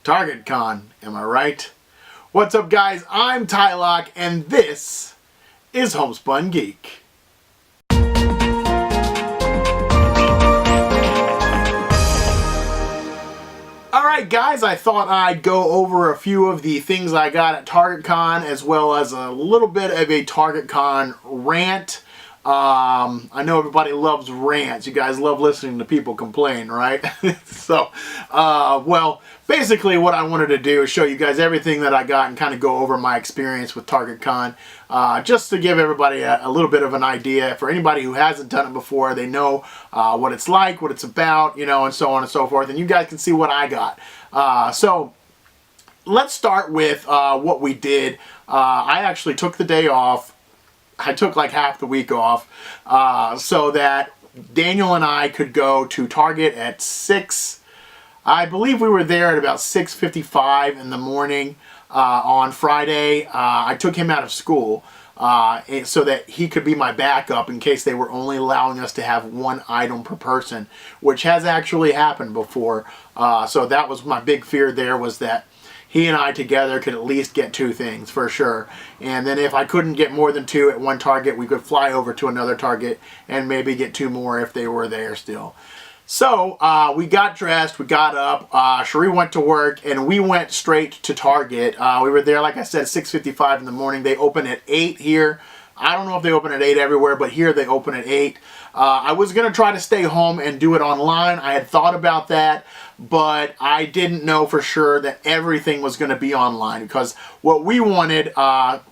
Target Con, am I right? What's up, guys? I'm Tylock, and this is Homespun Geek. Alright guys, I thought I'd go over a few of the things I got at Target Con, as well as a little bit of a Target Con rant. I know everybody loves rants. You guys love listening to people complain, right? Well, basically what I wanted to do is show you guys everything that I got and kind of go over my experience with Target Con. Just to give everybody a little bit of an idea. For anybody who hasn't done it before, they know what it's like, what it's about, you know, and so on and so forth. And you guys can see what I got. So let's start with what we did. I actually took the day off. I took like half the week off so that Daniel and I could go to Target at 6. I believe we were there at about 6:55 in the morning on Friday. I took him out of school so that he could be my backup in case they were only allowing us to have one item per person, which has actually happened before. So that was my big fear there, was that he and I together could at least get 2 things for sure. And then if I couldn't get more than 2 at one Target, we could fly over to another Target and maybe get 2 more if they were there still. So we got dressed, we got up, Cherie went to work, and we went straight to Target. We were there, like I said, 6:55 in the morning. They open at 8 here. I don't know if they open at 8 everywhere, but here they open at 8. I was going to try to stay home and do it online. I had thought about that, but I didn't know for sure that everything was going to be online, because what we wanted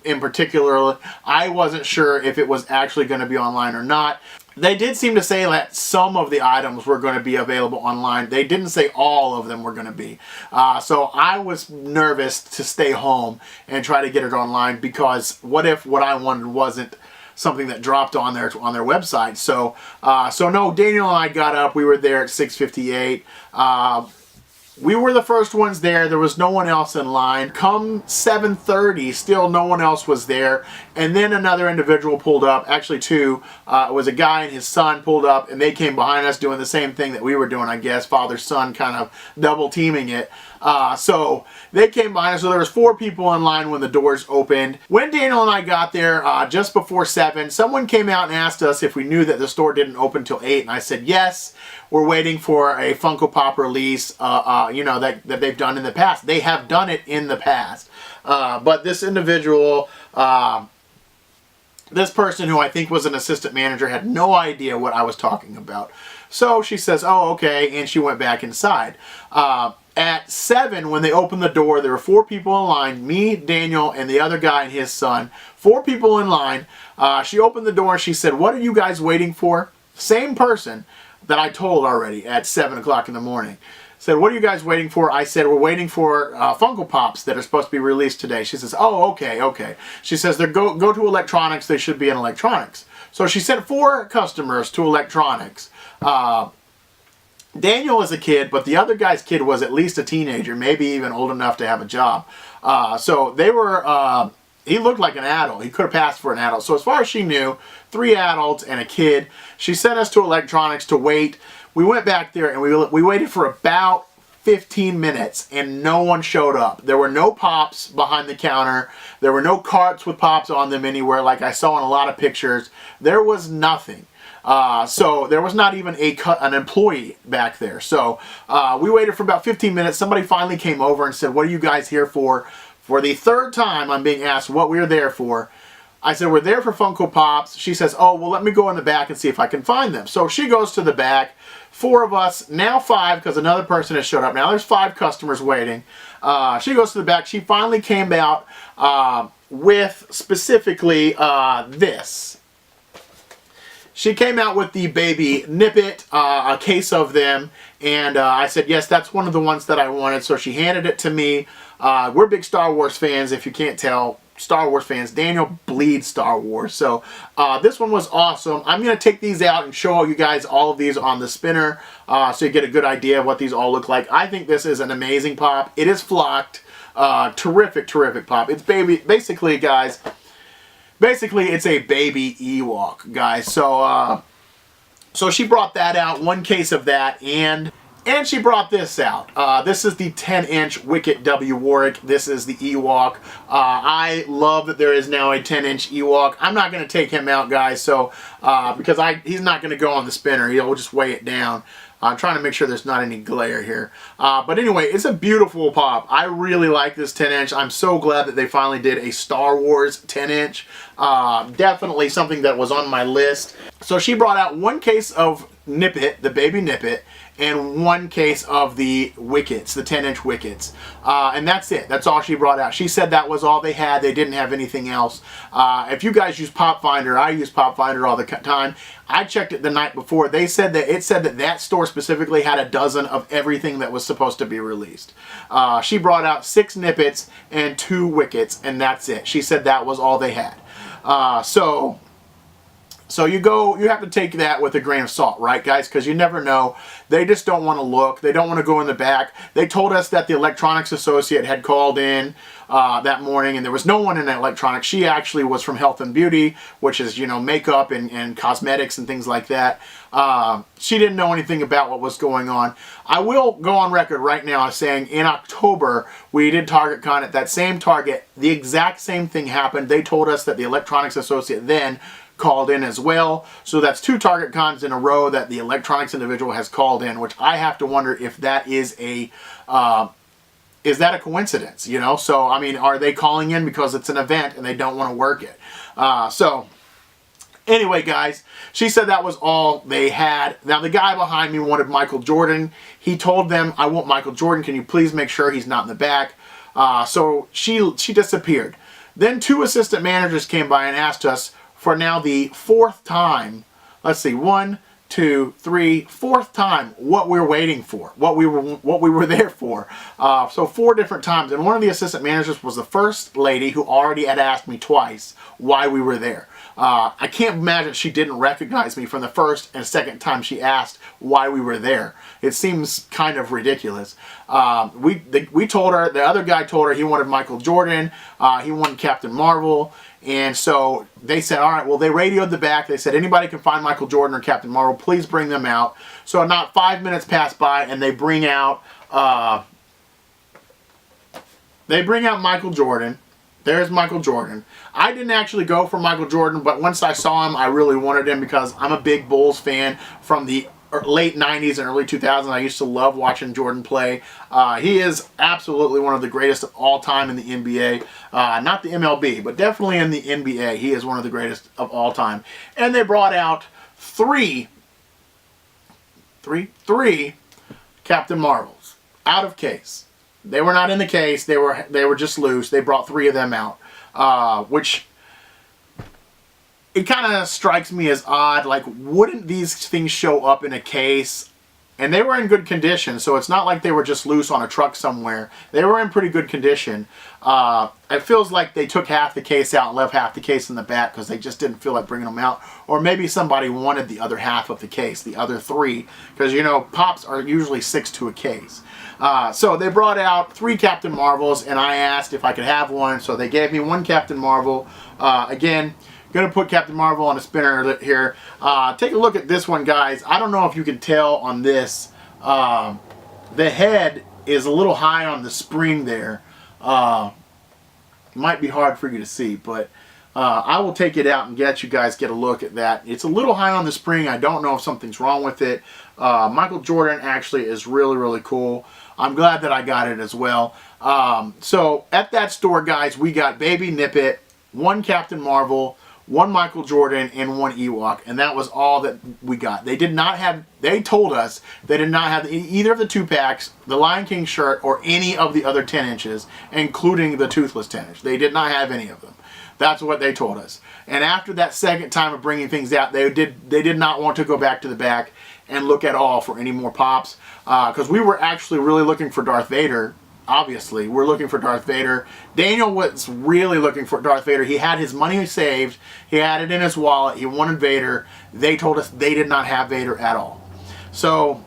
in particular, I wasn't sure if it was actually going to be online or not. They did seem to say that some of the items were going to be available online. They didn't say all of them were going to be. So I was nervous to stay home and try to get it online, because what if what I wanted wasn't something that dropped on their website? So no, Daniel and I got up. We were there at 6:58. We were the first ones there. There was no one else in line. Come 7:30, still no one else was there. And then another individual pulled up, actually 2. It was a guy and his son pulled up, and they came behind us doing the same thing that we were doing, I guess. Father-son kind of double teaming it. So they came behind us. So there was 4 people in line when the doors opened. When Daniel and I got there, just before 7, someone came out and asked us if we knew that the store didn't open till 8. And I said, yes, we're waiting for a Funko Pop release, you know, that they've done in the past. They have done it in the past. But this individual, this person who I think was an assistant manager, had no idea what I was talking about. So she says, oh, okay, and she went back inside. At 7, when they opened the door, there were 4 people in line, me, Daniel, and the other guy and his son. 4 people in line. She opened the door and she said, what are you guys waiting for? Same person that I told already at 7 o'clock in the morning. Said, what are you guys waiting for? I said, we're waiting for Funko Pops that are supposed to be released today. She says, oh, okay. She says, go to electronics. They should be in electronics. So she sent 4 customers to electronics. Daniel is a kid, but the other guy's kid was at least a teenager, maybe even old enough to have a job. So they were, he looked like an adult. He could have passed for an adult. So as far as she knew, 3 adults and a kid. She sent us to electronics to wait. We went back there and we waited for about 15 minutes and no one showed up. There were no pops behind the counter. There were no carts with pops on them anywhere like I saw in a lot of pictures. There was nothing. So there was not even an employee back there. So we waited for about 15 minutes. Somebody finally came over and said, what are you guys here for? For the 3rd time I'm being asked what we're there for. I said, we're there for Funko Pops. She says, oh, well, let me go in the back and see if I can find them. So she goes to the back. 4 of us, now 5, because another person has showed up. Now there's 5 customers waiting. She goes to the back. She finally came out with specifically this. She came out with the baby Nippet, a case of them, and I said, yes, that's one of the ones that I wanted. So she handed it to me. We're big Star Wars fans, if you can't tell. Star Wars fans. Daniel bleeds Star Wars. So this one was awesome. I'm going to take these out and show you guys all of these on the spinner so you get a good idea of what these all look like. I think this is an amazing pop. It is flocked. Terrific pop. It's basically, guys, it's a baby Ewok, guys. So she brought that out, 1 case of that, and And she brought this out. This is the 10-inch Wicket W. Warwick. This is the Ewok. I love that there is now a 10-inch Ewok. I'm not going to take him out, guys, so because he's not going to go on the spinner. He'll just weigh it down. I'm trying to make sure there's not any glare here. But anyway, it's a beautiful pop. I really like this 10-inch. I'm so glad that they finally did a Star Wars 10-inch. Definitely something that was on my list. So she brought out one case of Nippet, the baby Nippet, and one case of the Wickets, the 10-inch Wickets. And that's it. That's all she brought out. She said that was all they had. They didn't have anything else. If you guys use Pop Finder, I use Pop Finder all the time. I checked it the night before. They said that it said that that store specifically had a dozen of everything that was supposed to be released. She brought out 6 Nippets and 2 Wickets, and that's it. She said that was all they had. So you have to take that with a grain of salt, right, guys? Because you never know. They just don't want to look. They don't want to go in the back. They told us that the electronics associate had called in that morning, and there was no one in electronics. She actually was from Health and Beauty, which is, you know, makeup and cosmetics and things like that. She didn't know anything about what was going on. I will go on record right now as saying in October, we did Target Con at that same Target. The exact same thing happened. They told us that the electronics associate then called in as well. So that's 2 Target Cons in a row that the electronics individual has called in, which I have to wonder if that is a coincidence, you know? So, I mean, are they calling in because it's an event and they don't want to work it? So, anyway, guys, she said that was all they had. Now, the guy behind me wanted Michael Jordan. He told them, I want Michael Jordan. Can you please make sure he's not in the back? So she disappeared. Then 2 assistant managers came by and asked us for now the 4th time, let's see, 1, 2, 3, 4th time what we're waiting for, what we were there for. So 4 different times, and one of the assistant managers was the first lady who already had asked me twice why we were there. I can't imagine she didn't recognize me from the first and second time she asked why we were there. It seems kind of ridiculous. We told her, the other guy told her he wanted Michael Jordan, he wanted Captain Marvel. And so they said, all right, well, they radioed the back. They said, anybody can find Michael Jordan or Captain Marvel, please bring them out. So not 5 minutes pass by, and they bring out Michael Jordan. There's Michael Jordan. I didn't actually go for Michael Jordan, but once I saw him, I really wanted him because I'm a big Bulls fan from the late 90s and early 2000s. I used to love watching Jordan play. He is absolutely one of the greatest of all time in the NBA. Not the MLB, but definitely in the NBA. He is one of the greatest of all time. And they brought out three Captain Marvels out of case. They were not in the case. They were just loose. They brought 3 of them out, which it kind of strikes me as odd. Like, wouldn't these things show up in a case? And they were in good condition, so it's not like they were just loose on a truck somewhere. They were in pretty good condition. It feels like they took half the case out and left half the case in the back because they just didn't feel like bringing them out. Or maybe somebody wanted the other half of the case, the other 3, because, you know, pops are usually 6 to a case. So they brought out 3 Captain Marvels, and I asked if I could have one, so they gave me 1 Captain Marvel. Again, going to put Captain Marvel on a spinner here. Take a look at this one, guys. I don't know if you can tell on this. The head is a little high on the spring there. Might be hard for you to see, but I will take it out and get you guys get a look at that. It's a little high on the spring. I don't know if something's wrong with it. Michael Jordan actually is really, really cool. I'm glad that I got it as well. So at that store, guys, we got Baby Nippet, 1 Captain Marvel, 1 Michael Jordan, and 1 Ewok, and that was all that we got. They did not have, they told us they did not have either of the 2-packs, the Lion King shirt, or any of the other 10 inches, including the toothless 10 inch. They did not have any of them. That's what they told us. And after that second time of bringing things out, they did not want to go back to the back and look at all for any more pops, because we were actually really looking for Darth Vader. Obviously, we're looking for Darth Vader. Daniel was really looking for Darth Vader. He had his money saved. He had it in his wallet. He wanted Vader. They told us they did not have Vader at all. So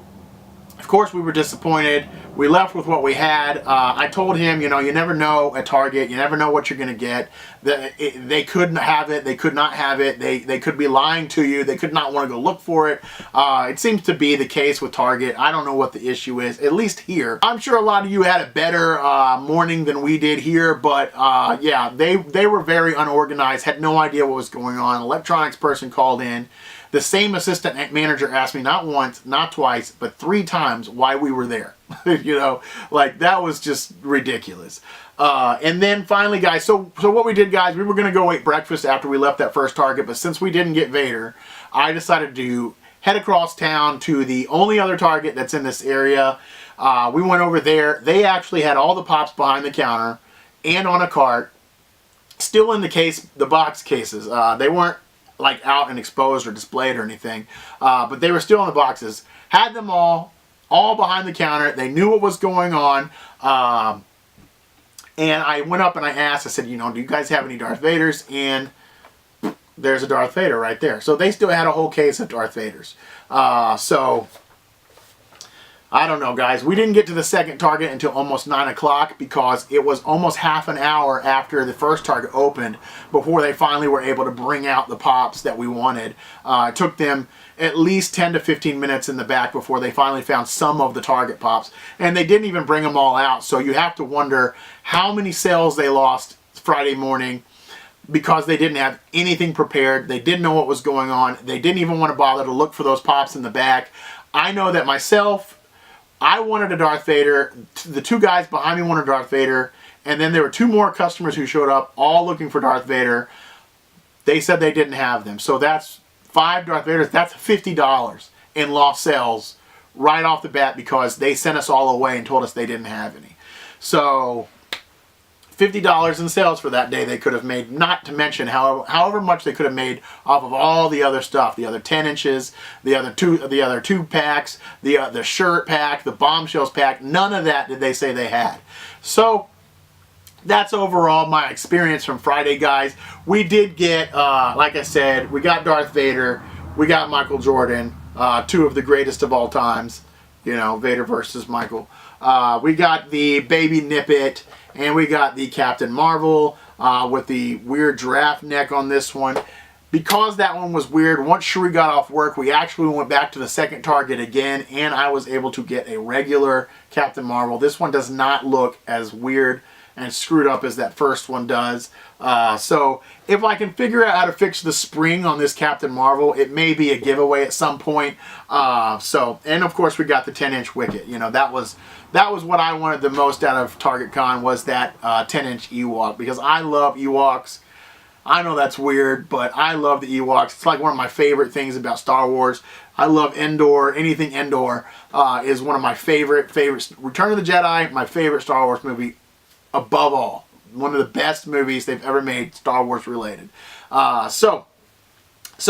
Of course, we were disappointed. We left with what we had. I told him, you know, you never know at Target. You never know what you're going to get. They couldn't have it. They could not have it. They could be lying to you. They could not want to go look for it. It seems to be the case with Target. I don't know what the issue is, at least here. I'm sure a lot of you had a better morning than we did here, but yeah, they were very unorganized, had no idea what was going on. Electronics person called in. The same assistant manager asked me not once, not twice, but 3 times why we were there. You know, like that was just ridiculous. And then finally, guys, so what we did, guys, we were going to go eat breakfast after we left that first Target, but since we didn't get Vader, I decided to head across town to the only other Target that's in this area. We went over there. They actually had all the Pops behind the counter and on a cart, still in the box cases. They weren't like out and exposed or displayed or anything, but they were still in the boxes. Had them all behind the counter. They knew what was going on. And I went up and I asked, I said, you know, do you guys have any Darth Vaders? And there's a Darth Vader right there. So they still had a whole case of Darth Vaders. So I don't know, guys. We didn't get to the second Target until almost 9 o'clock because it was almost half an hour after the first Target opened before they finally were able to bring out the Pops that we wanted. It took them at least 10 to 15 minutes in the back before they finally found some of the Target Pops. And they didn't even bring them all out. So you have to wonder how many sales they lost Friday morning because they didn't have anything prepared. They didn't know what was going on. They didn't even want to bother to look for those Pops in the back. I know that myself, I wanted a Darth Vader. The 2 guys behind me wanted Darth Vader. And then there were 2 more customers who showed up all looking for Darth Vader. They said they didn't have them. So that's 5 Darth Vaders. That's $50 in lost sales right off the bat because they sent us all away and told us they didn't have any. So $50 in sales for that day they could have made, not to mention however much they could have made off of all the other stuff, the other 10 inches, the other two packs, the shirt pack, the bombshells pack. None of that did they say they had. So that's overall my experience from Friday, guys. We did get, like I said, we got Darth Vader, we got Michael Jordan, 2 of the greatest of all times, you know, Vader versus Michael. We got the Baby Nippet, and we got the Captain Marvel with the weird giraffe neck on this one. Because that one was weird, once Shuri got off work, we actually went back to the second Target again, and I was able to get a regular Captain Marvel. This one does not look as weird and screwed up as that first one does. So if I can figure out how to fix the spring on this Captain Marvel, it may be a giveaway at some point. And of course we got the 10-inch Wicket. You know, that was what I wanted the most out of Target Con, was that 10-inch Ewok, because I love Ewoks. I know that's weird, but I love the Ewoks. It's like one of my favorite things about Star Wars. I love Endor. Anything Endor is one of my favorites. Return of the Jedi, my favorite Star Wars movie above all. One of the best movies they've ever made, Star Wars related. So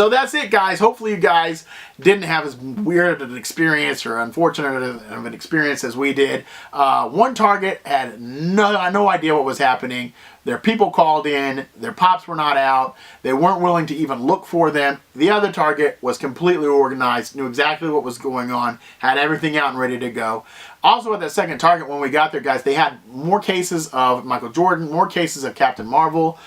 that's it, guys. Hopefully you guys didn't have as weird an experience or unfortunate of an experience as we did. One Target had no idea what was happening. Their people called in. Their Pops were not out. They weren't willing to even look for them. The other Target was completely organized, knew exactly what was going on, had everything out and ready to go. Also at that second Target, when we got there, guys, they had more cases of Michael Jordan, more cases of Captain Marvel.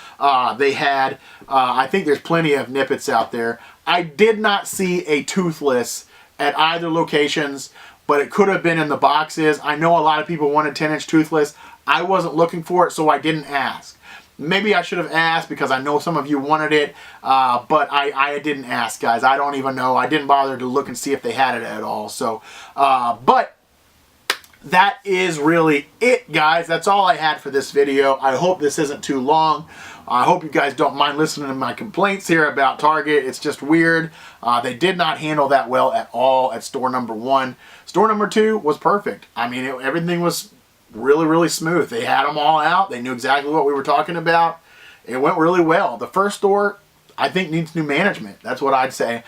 They had, I think there's plenty of Nippets out there. I did not see a Toothless at either locations, but it could have been in the boxes. I know a lot of people wanted 10-inch Toothless. I wasn't looking for it, so I didn't ask. Maybe I should have asked because I know some of you wanted it, but I didn't ask, guys. I don't even know. I didn't bother to look and see if they had it at all. So, but that is really it, guys. That's all I had for this video. I hope this isn't too long. I hope you guys don't mind listening to my complaints here about Target. It's just weird. They did not handle that well at all at store number 1. Store number 2 was perfect. I mean, everything was really, really smooth. They had them all out. They knew exactly what we were talking about. It went really well. The first store, I think, needs new management. That's what I'd say.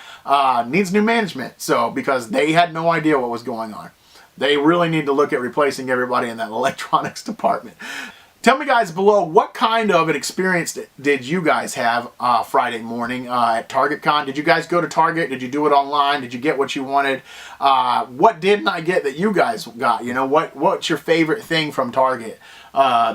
Needs new management. So, because they had no idea what was going on. They really need to look at replacing everybody in that electronics department. Tell me guys below, what kind of an experience did you guys have Friday morning at Target Con? Did you guys go to Target? Did you do it online? Did you get what you wanted? What didn't I get that you guys got? You know, what's your favorite thing from Target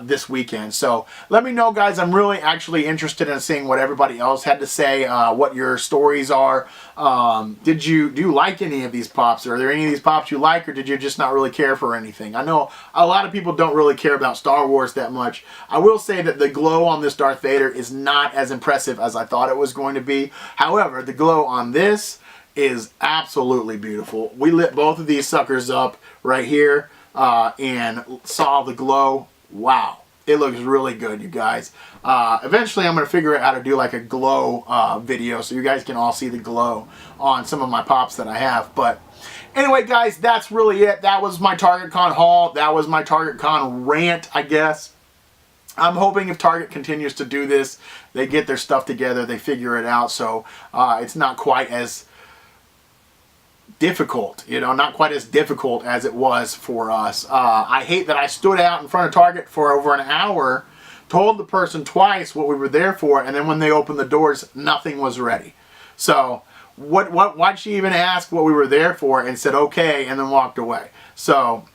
this weekend? So let me know, guys. I'm really actually interested in seeing what everybody else had to say, what your stories are. Do you like any of these pops? Are there any of these pops you like, or did you just not really care for anything? I know a lot of people don't really care about Star Wars that much. I will say that the glow on this Darth Vader is not as impressive as I thought it was going to be. However, the glow on this is absolutely beautiful. We lit both of these suckers up right here and saw the glow. Wow. It looks really good, you guys. Eventually, I'm going to figure out how to do like a glow video so you guys can all see the glow on some of my pops that I have. But anyway, guys, that's really it. That was my Target Con haul. That was my Target Con rant, I guess. I'm hoping if Target continues to do this, they get their stuff together, they figure it out, so it's not quite as difficult, you know, not quite as difficult as it was for us. I hate that I stood out in front of Target for over an hour, told the person twice what we were there for, and then when they opened the doors, nothing was ready. So why'd she even ask what we were there for and said okay and then walked away? So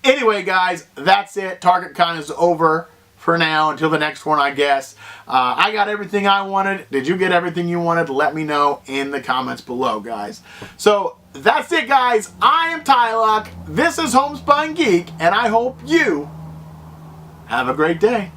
anyway, guys, that's it. Target Con is over for now until the next one, I guess. I got everything I wanted. Did you get everything you wanted? Let me know in the comments below, guys. So that's it, guys. I am Tylock. This is Homespun Geek, and I hope you have a great day.